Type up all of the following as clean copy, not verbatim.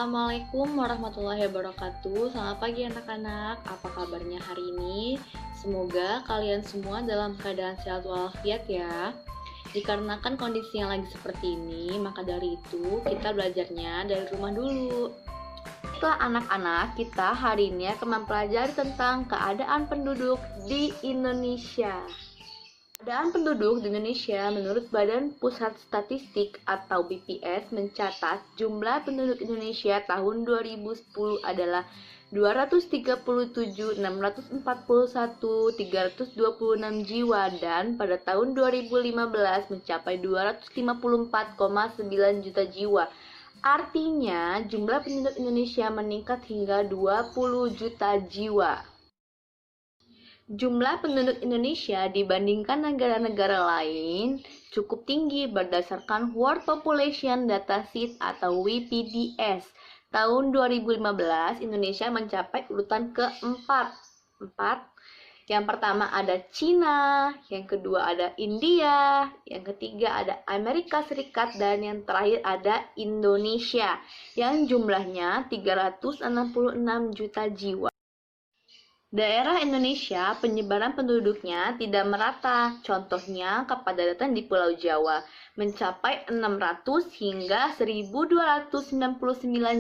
Assalamualaikum warahmatullahi wabarakatuh. Selamat pagi anak-anak. Apa kabarnya hari ini? Semoga kalian semua dalam keadaan sehat walafiat ya. Dikarenakan kondisi yang lagi seperti ini, maka dari itu kita belajarnya dari rumah dulu. Baiklah anak-anak, kita hari ini akan mempelajari tentang keadaan penduduk di Indonesia. Keadaan penduduk di Indonesia menurut Badan Pusat Statistik atau BPS mencatat jumlah penduduk Indonesia tahun 2010 adalah 237.641.326 jiwa dan pada tahun 2015 mencapai 254,9 juta jiwa. Artinya jumlah penduduk Indonesia meningkat hingga 20 juta jiwa. Jumlah penduduk Indonesia dibandingkan negara-negara lain cukup tinggi berdasarkan World Population Datasheet atau WPDS. Tahun 2015, Indonesia mencapai urutan keempat. Yang pertama ada Cina, yang kedua ada India, yang ketiga ada Amerika Serikat, dan yang terakhir ada Indonesia yang jumlahnya 366 juta jiwa. Daerah Indonesia penyebaran penduduknya tidak merata, contohnya kepadatan di Pulau Jawa mencapai 600 hingga 1299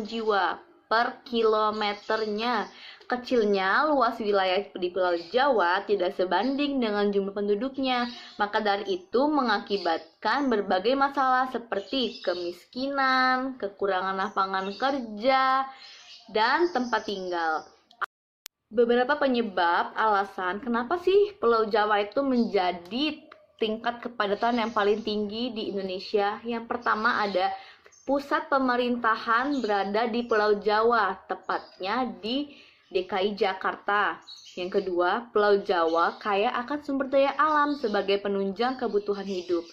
jiwa per kilometernya. Kecilnya luas wilayah di Pulau Jawa tidak sebanding dengan jumlah penduduknya, maka dari itu mengakibatkan berbagai masalah seperti kemiskinan, kekurangan lapangan kerja, dan tempat tinggal. Beberapa penyebab alasan kenapa sih Pulau Jawa itu menjadi tingkat kepadatan yang paling tinggi di Indonesia. Yang pertama ada pusat pemerintahan berada di Pulau Jawa, tepatnya di DKI Jakarta. Yang kedua, Pulau Jawa kaya akan sumber daya alam sebagai penunjang kebutuhan hidup.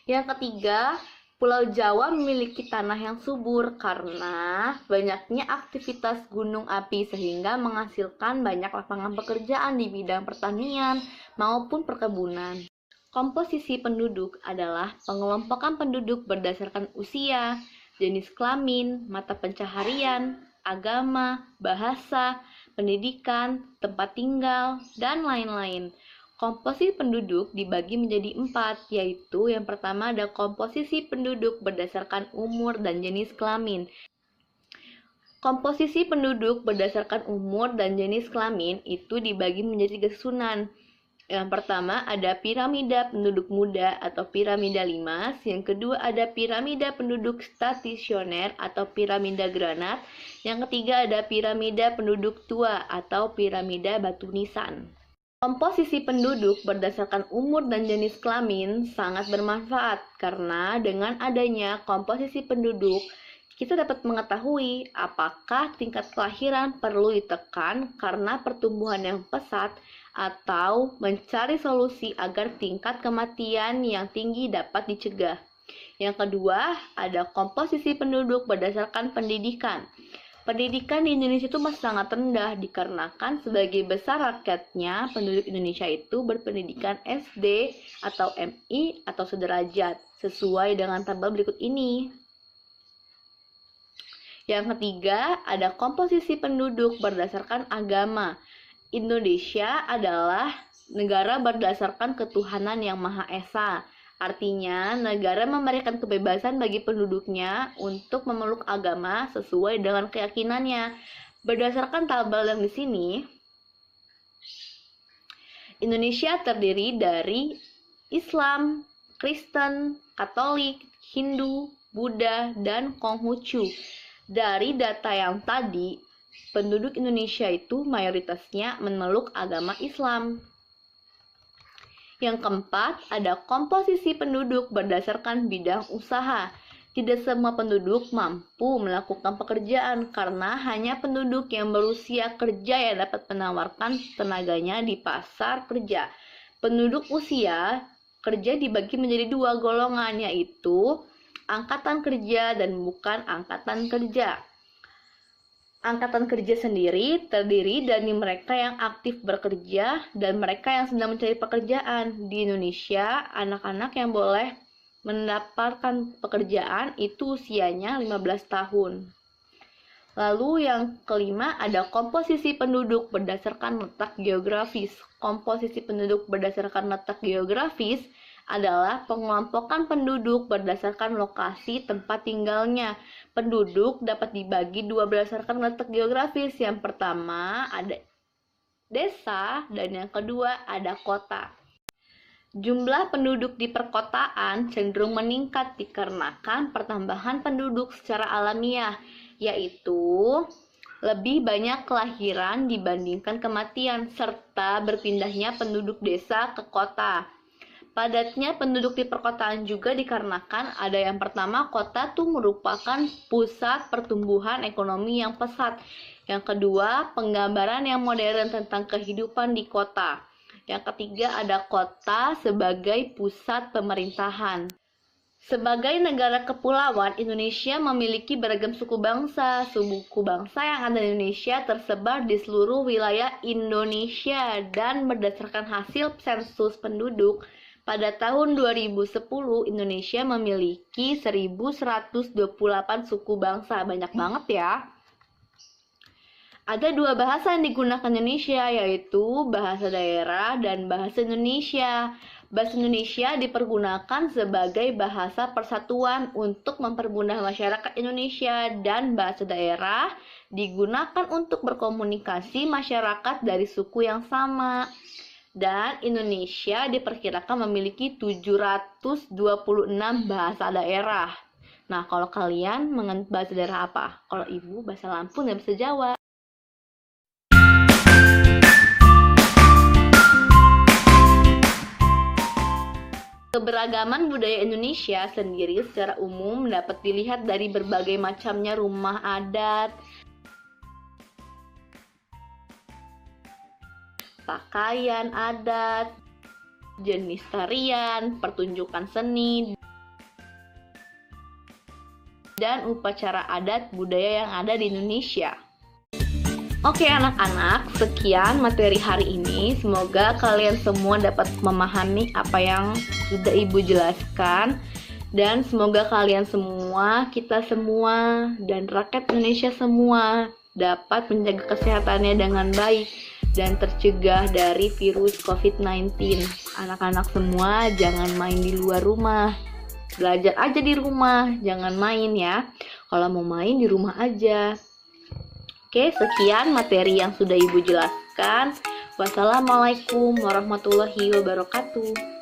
Yang ketiga, Pulau Jawa memiliki tanah yang subur karena banyaknya aktivitas gunung api sehingga menghasilkan banyak lapangan pekerjaan di bidang pertanian maupun perkebunan. Komposisi penduduk adalah pengelompokan penduduk berdasarkan usia, jenis kelamin, mata pencaharian, agama, bahasa, pendidikan, tempat tinggal, dan lain-lain. Komposisi penduduk dibagi menjadi 4, yaitu yang pertama ada komposisi penduduk berdasarkan umur dan jenis kelamin. Komposisi penduduk berdasarkan umur dan jenis kelamin itu dibagi menjadi 3 susunan. Yang pertama ada piramida penduduk muda atau piramida limas, yang kedua ada piramida penduduk stasioner atau piramida granat, yang ketiga ada piramida penduduk tua atau piramida batu nisan. Komposisi penduduk berdasarkan umur dan jenis kelamin sangat bermanfaat karena dengan adanya komposisi penduduk, kita dapat mengetahui apakah tingkat kelahiran perlu ditekan karena pertumbuhan yang pesat atau mencari solusi agar tingkat kematian yang tinggi dapat dicegah. Yang kedua, ada komposisi penduduk berdasarkan pendidikan. Pendidikan di Indonesia itu masih sangat rendah dikarenakan sebagai besar rakyatnya penduduk Indonesia itu berpendidikan SD atau MI atau sederajat sesuai dengan tabel berikut ini. Yang ketiga, ada komposisi penduduk berdasarkan agama. Indonesia adalah negara berdasarkan ketuhanan yang Maha Esa. Artinya, negara memberikan kebebasan bagi penduduknya untuk memeluk agama sesuai dengan keyakinannya. Berdasarkan tabel yang di sini, Indonesia terdiri dari Islam, Kristen, Katolik, Hindu, Buddha, dan Konghucu. Dari data yang tadi, penduduk Indonesia itu mayoritasnya memeluk agama Islam. Yang keempat, ada komposisi penduduk berdasarkan bidang usaha. Tidak semua penduduk mampu melakukan pekerjaan karena hanya penduduk yang berusia kerja yang dapat menawarkan tenaganya di pasar kerja. Penduduk usia kerja dibagi menjadi 2 golongan, yaitu angkatan kerja dan bukan angkatan kerja. Angkatan kerja sendiri terdiri dari mereka yang aktif bekerja dan mereka yang sedang mencari pekerjaan. Di Indonesia, anak-anak yang boleh mendapatkan pekerjaan itu usianya 15 tahun. Lalu yang kelima ada komposisi penduduk berdasarkan letak geografis. Komposisi penduduk berdasarkan letak geografis adalah pengelompokan penduduk berdasarkan lokasi tempat tinggalnya. Penduduk dapat dibagi dua berdasarkan letak geografis. Yang pertama ada desa dan yang kedua ada kota. Jumlah penduduk di perkotaan cenderung meningkat dikarenakan pertambahan penduduk secara alamiah, yaitu lebih banyak kelahiran dibandingkan kematian, serta berpindahnya penduduk desa ke kota. Padatnya penduduk di perkotaan juga dikarenakan ada yang pertama, kota tuh merupakan pusat pertumbuhan ekonomi yang pesat. Yang kedua, penggambaran yang modern tentang kehidupan di kota. Yang ketiga, ada kota sebagai pusat pemerintahan. Sebagai negara kepulauan, Indonesia memiliki beragam suku bangsa. Suku bangsa yang ada di Indonesia tersebar di seluruh wilayah Indonesia dan berdasarkan hasil sensus penduduk, pada tahun 2010 Indonesia memiliki 1128 suku bangsa. Banyak banget ya. Ada dua bahasa yang digunakan Indonesia, yaitu bahasa daerah dan bahasa Indonesia. Bahasa Indonesia dipergunakan sebagai bahasa persatuan untuk mempermudah masyarakat Indonesia, dan bahasa daerah digunakan untuk berkomunikasi masyarakat dari suku yang sama. Dan Indonesia diperkirakan memiliki 726 bahasa daerah. Nah, kalau kalian mengenal bahasa daerah apa? Kalau ibu bahasa Lampung dan bahasa Jawa. Keberagaman budaya Indonesia sendiri secara umum dapat dilihat dari berbagai macamnya rumah adat, pakaian adat, jenis tarian, pertunjukan seni, dan upacara adat budaya yang ada di Indonesia. Oke anak-anak, sekian materi hari ini. Semoga kalian semua dapat memahami apa yang sudah Ibu jelaskan. Dan semoga kalian semua, kita semua, dan rakyat Indonesia semua dapat menjaga kesehatannya dengan baik dan tercegah dari virus COVID-19. Anak-anak semua jangan main di luar rumah. Belajar aja di rumah, jangan main ya. Kalau mau main di rumah aja. Oke, sekian materi yang sudah Ibu jelaskan. Wassalamualaikum warahmatullahi wabarakatuh.